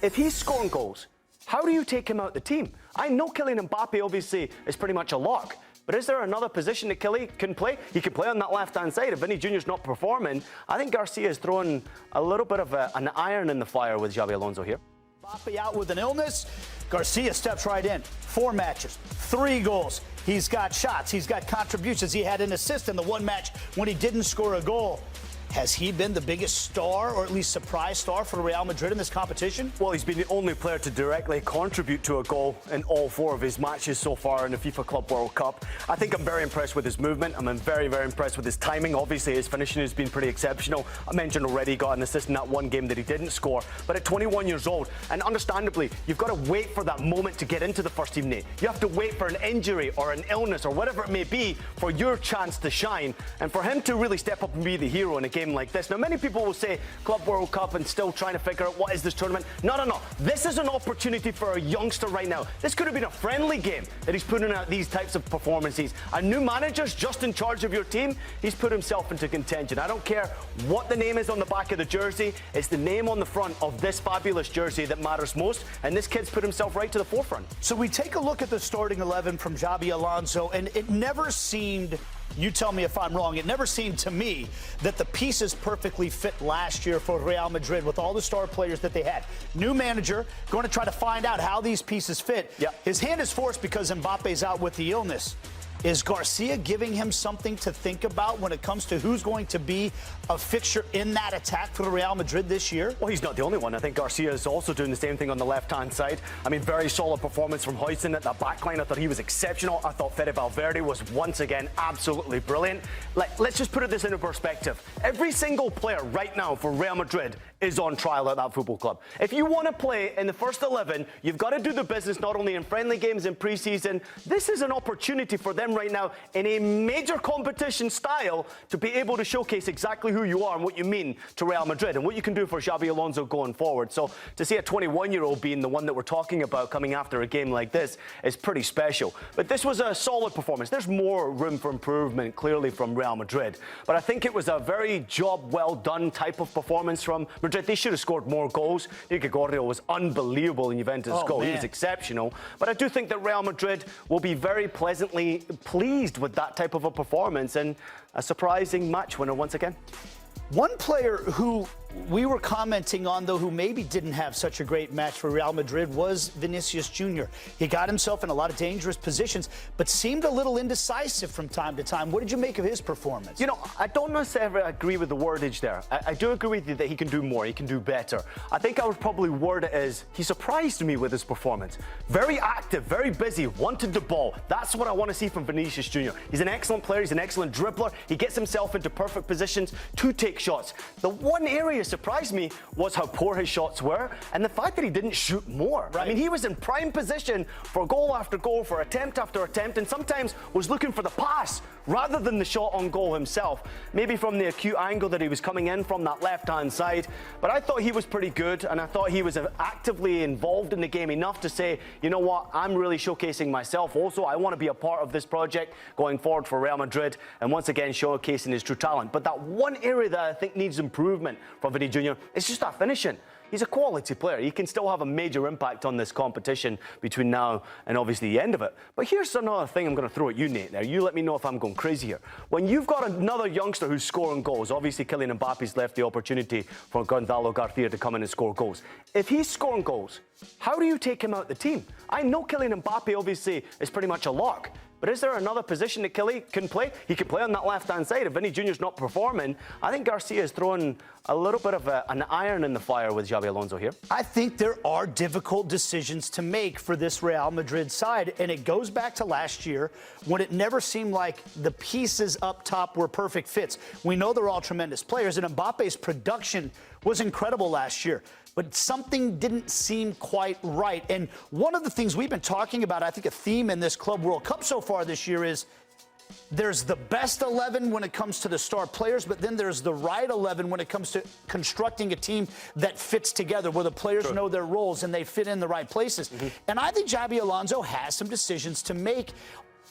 If he's scoring goals, how do you take him out the team? I know Kylian Mbappe obviously is pretty much a lock, but is there another position that Kylian can play? He can play on that left-hand side. If Vinny Jr.'s not performing, I think Garcia is throwing a little bit of an iron in the fire with Xabi Alonso here. Mbappe out with an illness. Garcia steps right in. 4 matches, 3 goals. He's got shots. He's got contributions. He had an assist in the one match when he didn't score a goal. Has he been the biggest star, or at least surprise star, for Real Madrid in this competition? Well, he's been the only player to directly contribute to a goal in all 4 of his matches so far in the FIFA Club World Cup. I think I'm very impressed with his movement. I'm very, very impressed with his timing. Obviously, his finishing has been pretty exceptional. I mentioned already he got an assist in that one game that he didn't score. But at 21 years old, and understandably, you've got to wait for that moment to get into the first team, Nate. You have to wait for an injury or an illness or whatever it may be for your chance to shine. And for him to really step up and be the hero in a game like this. Now, many people will say Club World Cup and still trying to figure out what is this tournament. No. This is an opportunity for a youngster right now. This could have been a friendly game that he's putting out these types of performances. A new manager's just in charge of your team. He's put himself into contention. I don't care what the name is on the back of the jersey. It's the name on the front of this fabulous jersey that matters most. And this kid's put himself right to the forefront. So we take a look at the starting 11 from Xabi Alonso, and it never seemed, you tell me if I'm wrong, it never seemed to me that the pieces perfectly fit last year for Real Madrid with all the star players that they had. New manager, going to try to find out how these pieces fit. Yep. His hand is forced because Mbappe's out with the illness. Is Garcia giving him something to think about when it comes to who's going to be a fixture in that attack for the Real Madrid this year? Well, he's not the only one. I think Garcia is also doing the same thing on the left-hand side. I mean, very solid performance from Huijsen at that backline. I thought he was exceptional. I thought Fede Valverde was once again absolutely brilliant. Let's just put this into perspective. Every single player right now for Real Madrid is on trial at that football club. If you want to play in the first 11, you've got to do the business not only in friendly games in pre-season. This is an opportunity for them right now in a major competition style to be able to showcase exactly who you are and what you mean to Real Madrid and what you can do for Xabi Alonso going forward. So to see a 21-year-old being the one that we're talking about coming after a game like this is pretty special. But this was a solid performance. There's more room for improvement clearly from Real Madrid. But I think it was a very job well done type of performance from Madrid. They should have scored more goals. Nico Gorrio was unbelievable in Juventus' goal. Man. He was exceptional. But I do think that Real Madrid will be very pleasantly pleased with that type of a performance and a surprising match winner once again. One player who we were commenting on, though, who maybe didn't have such a great match for Real Madrid was Vinicius Jr. He got himself in a lot of dangerous positions, but seemed a little indecisive from time to time. What did you make of his performance? You know, I don't necessarily agree with the wordage there. I do agree with you that he can do more, he can do better. I think I would probably word it as he surprised me with his performance. Very active, very busy, wanted the ball. That's what I want to see from Vinicius Jr. He's an excellent player, he's an excellent dribbler. He gets himself into perfect positions to take shots. The one area surprised me was how poor his shots were and the fact that he didn't shoot more. Right. I mean, he was in prime position for goal after goal, for attempt after attempt, and sometimes was looking for the pass rather than the shot on goal himself. Maybe from the acute angle that he was coming in from that left-hand side. But I thought he was pretty good, and I thought he was actively involved in the game enough to say, you know what, I'm really showcasing myself also. I want to be a part of this project going forward for Real Madrid, and once again showcasing his true talent. But that one area that I think needs improvement from Vinny Jr. is just that finishing. He's a quality player. He can still have a major impact on this competition between now and obviously the end of it. But here's another thing I'm going to throw at you, Nate, there. You let me know if I'm going crazy here. When you've got another youngster who's scoring goals, obviously Kylian Mbappe's left the opportunity for Gonzalo Garcia to come in and score goals. If he's scoring goals, how do you take him out the team? I know Kylian Mbappe obviously is pretty much a lock. But is there another position that Kylian can play? He can play on that left-hand side. If Vinny Jr.'s not performing, I think Garcia is throwing a little bit of an iron in the fire with Xabi Alonso here. I think there are difficult decisions to make for this Real Madrid side, and it goes back to last year when it never seemed like the pieces up top were perfect fits. We know they're all tremendous players, and Mbappe's production was incredible last year. But something didn't seem quite right. And one of the things we've been talking about, I think a theme in this Club World Cup so far this year is there's the best 11 when it comes to the star players, but then there's the right 11 when it comes to constructing a team that fits together, where the players know their roles and they fit in the right places. And I think Xabi Alonso has some decisions to make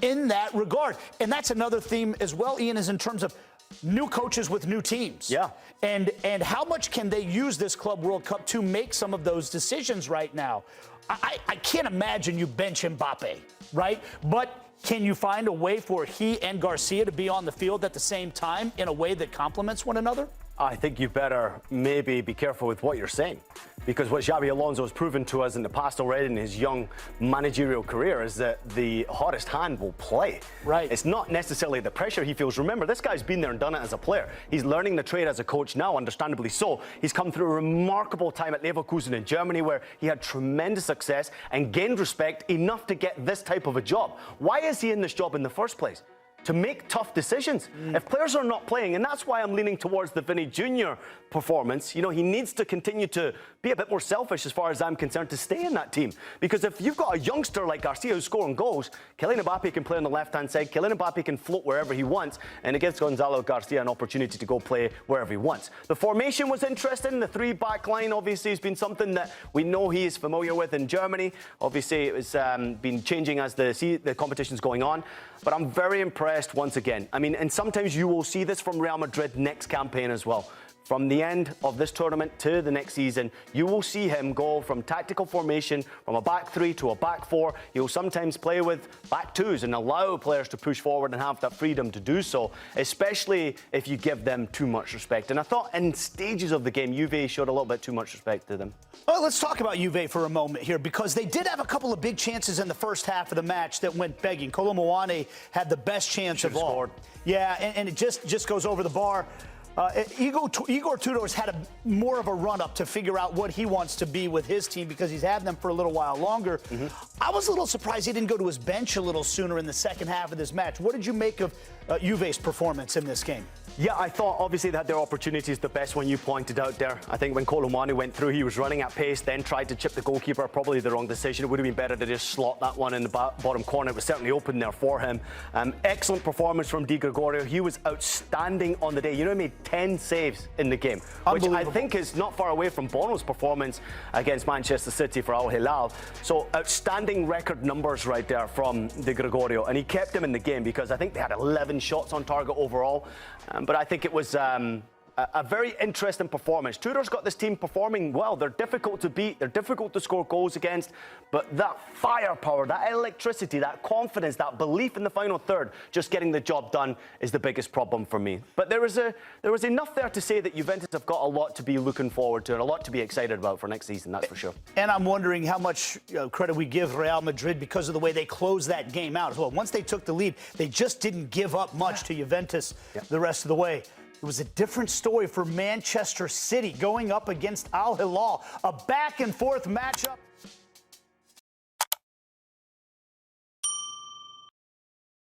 in that regard. And that's another theme as well, Ian, is in terms of new coaches with new teams. Yeah. And how much can they use this Club World Cup to make some of those decisions right now? I can't imagine you bench Mbappe, right? But can you find a way for he and Garcia to be on the field at the same time in a way that complements one another? I think you better maybe be careful with what you're saying, because what Xabi Alonso has proven to us in the past already in his young managerial career is that the hottest hand will play. Right. It's not necessarily the pressure he feels. Remember, this guy's been there and done it as a player. He's learning the trade as a coach now, understandably so. He's come through a remarkable time at Leverkusen in Germany where he had tremendous success and gained respect enough to get this type of a job. Why is he in this job in the first place? To make tough decisions. If players are not playing, and that's why I'm leaning towards the vinijr performance, you know, he needs to continue to be a bit more selfish as far as I'm concerned to stay in that team. Because if you've got a youngster like Garcia who's scoring goals, Kylian Mbappe can play on the left-hand side, Kylian Mbappe can float wherever he wants, and it gives Gonzalo Garcia an opportunity to go play wherever he wants. The formation was interesting. The three-back line obviously has been something that we know he is familiar with in Germany. Obviously, it was been changing as the competition's going on. But I'm very impressed once again. I mean, and sometimes you will see this from Real Madrid next campaign as well. From the end of this tournament to the next season, you will see him go from tactical formation, from a back three to a back four. He'll sometimes play with back twos and allow players to push forward and have that freedom to do so, especially if you give them too much respect. And I thought in stages of the game, Juve showed a little bit too much respect to them. Well, let's talk about Juve for a moment here, because they did have a couple of big chances in the first half of the match that went begging. Kolo Muani had the best chance of all. Scored. Yeah, and it just goes over the bar. Igor Tudor's had more of a run-up to figure out what he wants to be with his team because he's had them for a little while longer. I was a little surprised he didn't go to his bench a little sooner in the second half of this match. What did you make of Juve's performance in this game? Yeah, I thought obviously they had their opportunities, the best one you pointed out there. I think when Kolo Muani went through, he was running at pace, then tried to chip the goalkeeper. Probably the wrong decision. It would have been better to just slot that one in the bottom corner. It was certainly open there for him. Excellent performance from Di Gregorio. He was outstanding on the day. You know, he made 10 saves in the game, which I think is not far away from Bono's performance against Manchester City for Al Hilal. So outstanding record numbers right there from Di Gregorio. And he kept him in the game because I think they had 11 shots on target overall. But I think it was a very interesting performance. Tudor's got this team performing well. They're difficult to beat. They're difficult to score goals against. But that firepower, that electricity, that confidence, that belief in the final third, just getting the job done is the biggest problem for me. But there was enough there to say that Juventus have got a lot to be looking forward to and a lot to be excited about for next season, that's for sure. And I'm wondering how much credit we give Real Madrid because of the way they closed that game out as well. Once they took the lead, they just didn't give up much to Juventus the rest of the way. It was a different story for Manchester City going up against Al Hilal. A back-and-forth matchup.